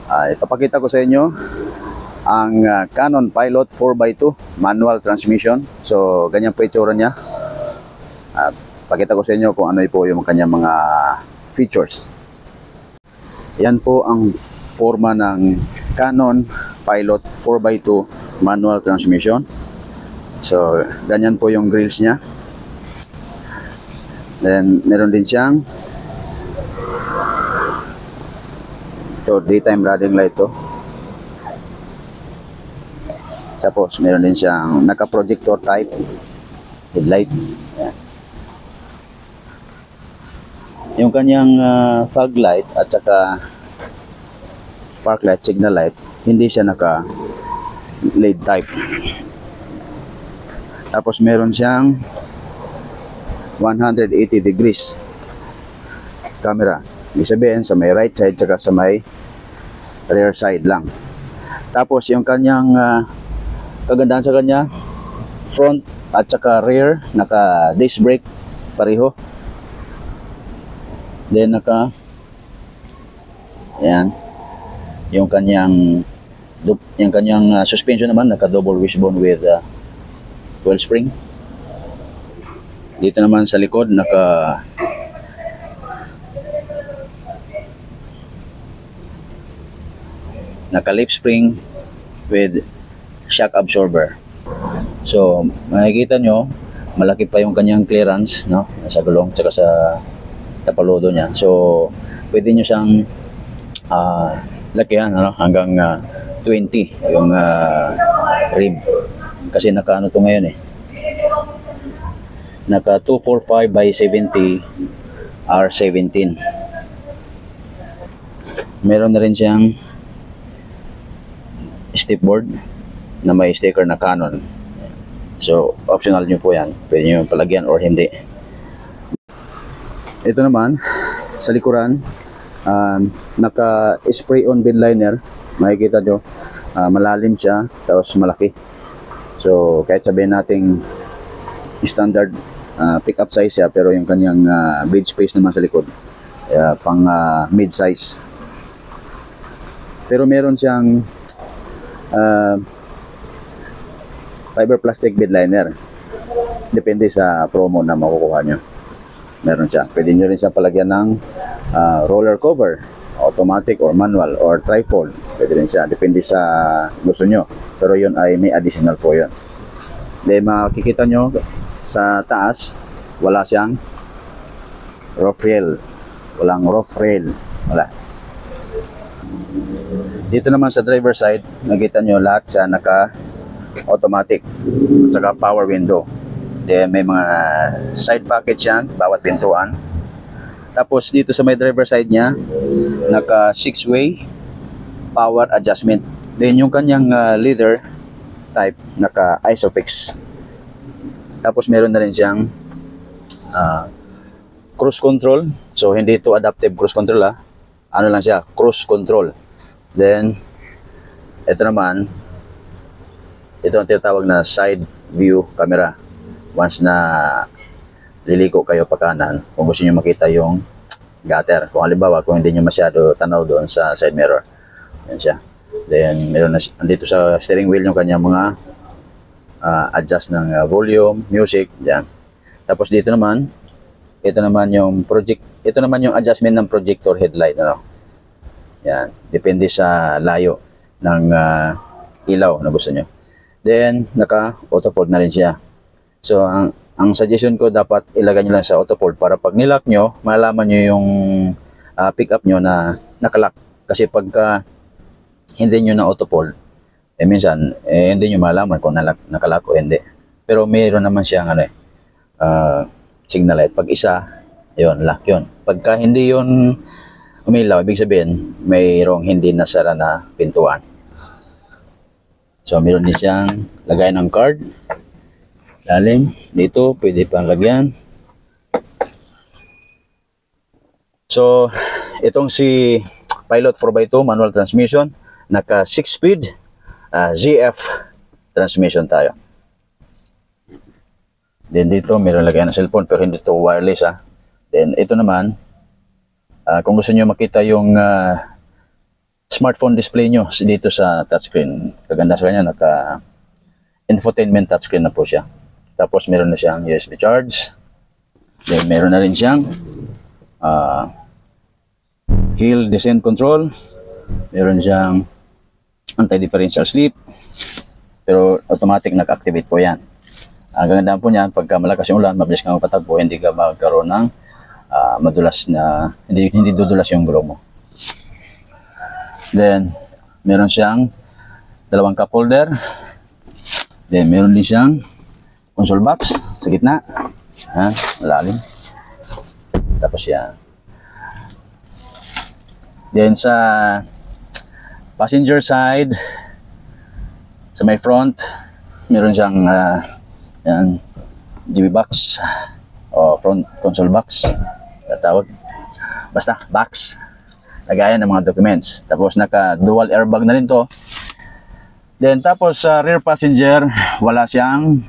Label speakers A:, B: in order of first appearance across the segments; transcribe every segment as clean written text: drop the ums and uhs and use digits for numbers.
A: Ipapakita ko sa inyo ang Canon Pilot 4x2 manual transmission. So ganyan po itsura niya. Pakita ko sa inyo kung ano po yung kanyang mga features. Yan po ang forma ng Canon Pilot 4x2 manual transmission. So ganyan po yung grills niya. Then meron din siyang daytime running light to. Tapos meron din siyang naka-projector type headlight. Yan. Yung kanyang fog light at saka park light, signal light, hindi siya naka LED type. Tapos meron siyang 180 degrees camera. Ibig sabihin sa may right side saka sa may rear side lang. Tapos yung kanyang kagandahan sa kanya, front at saka rear naka disc brake pareho. Then yung kanyang suspension naman naka double wishbone with 12 spring. Dito naman sa likod naka leaf spring with shock absorber. So makikita nyo malaki pa yung kanyang clearance, no, sa gulong tsaka sa tapalodo niya. So pwede nyo siyang lakihan, ano, hanggang 20 yung rib, kasi naka ano to ngayon naka 245 by 70 R17. Meron na rin siyang stepboard na may sticker na Canon. So optional nyo po yan, pwede nyo palagyan or hindi. Ito naman sa likuran, naka spray on bed liner. Makikita nyo malalim siya tapos malaki. So kahit sabihin nating standard pick up size siya, pero yung kanyang bed space naman sa likod pang mid size. Pero meron siyang fiber plastic bed liner, depende sa promo na makukuha nyo. Meron siya, pwede nyo rin siya palagyan ng roller cover, automatic or manual or trifold, pwede rin siya, depende sa gusto nyo. Pero yun ay may additional po yun. Then makikita nyo sa taas wala siyang roof rail, walang roof rail, wala. Dito naman sa driver side, nakita nyo lahat siya naka automatic at saka power window. Then may mga side pockets yan bawat pintuan. Tapos dito sa may driver side niya naka 6-way power adjustment. Then yung kanyang leather type naka ISOFIX. Tapos meron na rin siyang cruise control. So hindi ito adaptive cruise control, ano lang siya, cruise control. Then ito naman, ito ang tinatawag na side view camera. Once na liliko kayo pa kanan, kung gusto niyo makita yung gutter, kung halimbawa kung hindi niyo masyado tanaw doon sa side mirror, yan siya. Then meron na dito sa steering wheel yung kanya mga adjust ng volume, music, yan. Tapos dito naman, ito naman yung adjustment ng projector headlight, ano. Yan, depende sa layo ng ilaw na gusto nyo. Then naka auto fold na rin siya. So ang suggestion ko, dapat ilagay nyo lang sa auto fold para pag nilock nyo, malalaman nyo yung pick up nyo na nakalock. Kasi pagka hindi nyo na auto fold, minsan hindi nyo malalaman kung nakalock o hindi. Pero mayroon naman siyang signal light. Pag isa, yun, lock yun. Pagka hindi yun umilaw, ibig sabihin mayroong hindi nasara na pintuan. So meron din siyang lagay ng card. Lalim dito, pwede pang lagyan. So itong si Pilot 4x2 manual transmission, naka 6-speed ZF transmission tayo. Then dito meron lagay ng cellphone, pero hindi ito wireless. Then ito naman, kung gusto niyo makita yung smartphone display nyo dito sa touchscreen. Kaganda sa kanya, naka infotainment touchscreen na po siya. Tapos meron na siyang USB charge. Then meron na rin siyang hill descent control. Meron siyang anti-differential sleep. Pero automatic nag-activate po yan. Ang gagandaan po niyan, pagka malakas yung ulan, mabilis kang magpatakbo, hindi ka magkaroon ng madulas na, hindi dudulas yung gulong mo. Then, meron siyang dalawang cup holder. Then, meron din siyang console box sa gitna. Malalim. Tapos yan. Then, sa passenger side, sa may front, meron siyang yan, GB box o front console box tawag, basta box, lagayan ng mga documents. Tapos naka dual airbag na rin to. Then tapos sa rear passenger, wala siyang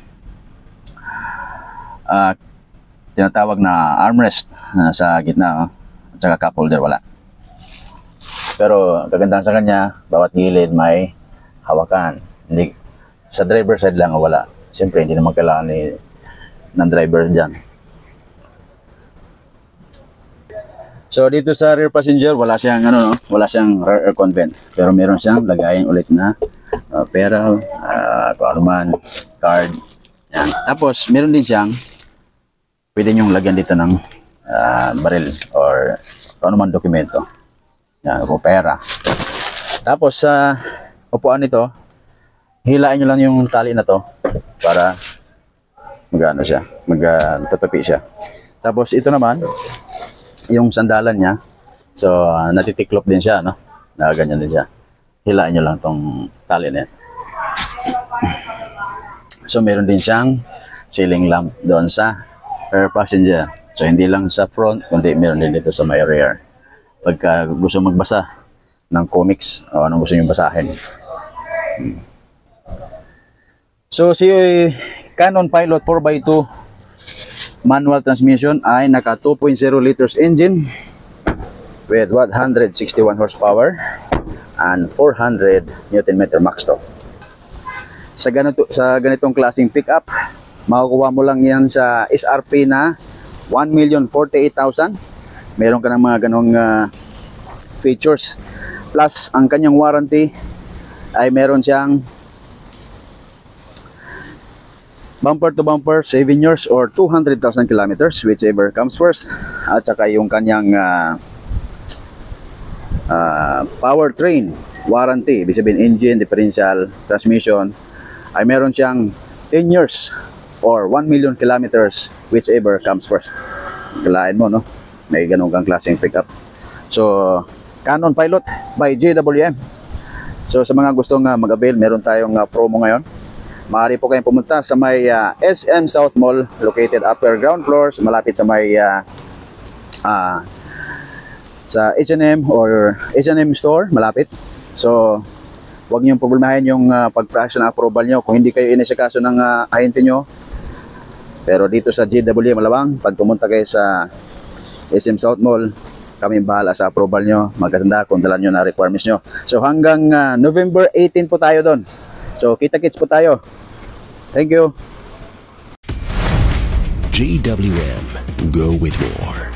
A: tinatawag na armrest sa gitna, at saka cup holder wala. Pero kagandahan sa kanya, bawat gilid may hawakan. Hindi sa driver side lang wala. Siyempre hindi naman kailangan ng driver dyan. So dito sa rear passenger, wala siyang wala siyang rear aircon vent. Pero meron siyang lagayan ulit na pera, kung ano man, card. Yan. Tapos meron din siyang pwede niyong lagyan dito ng baril or kung ano man dokumento. Yan, o pera. Tapos sa upuan nito, hilain nyo lang yung tali na to para magano siya, magtutupi siya. Tapos ito naman, yung sandalan niya, so natitiklop din siya, no? Ganyan din siya. Hilain nyo lang tong tali na yan. So meron din siyang ceiling lamp doon sa rear passenger. So hindi lang sa front, kundi meron din dito sa may rear. Pagka gusto magbasa ng comics o anong gusto nyo basahin. So si Canon Pilot 4x2 manual transmission ay naka 2.0 liters engine with 161 horsepower and 400 Nm max torque. Sa ganitong klaseng pickup, makukuha mo lang yan sa SRP na 1,048,000. Meron ka ng mga ganong features. Plus, ang kanyang warranty ay meron siyang bumper to bumper, 7 years or 200,000 kilometers, whichever comes first. At saka yung kanyang powertrain warranty, ibig sabihin engine, differential, transmission, ay meron siyang 10 years or 1 million kilometers, whichever comes first. Galain mo, no? May ganun kang klaseng pickup. So, Canon Pilot by JWM. So, sa mga gustong mag-avail, meron tayong promo ngayon. Maaari po kayong pumunta sa may SM South Mall, located upper ground floors, malapit sa may sa H&M or H&M store, malapit. So, huwag niyong problemahin yung pag-process ng approval nyo kung hindi kayo inisikaso ng ahente nyo. Pero dito sa JWM Malabang, pag pumunta kayo sa SM South Mall, kami bahala sa approval nyo. Maganda kung dala nyo na requirements nyo. So, hanggang November 18 po tayo doon. So, kita-kits po tayo. Thank you.
B: JWM, go with more.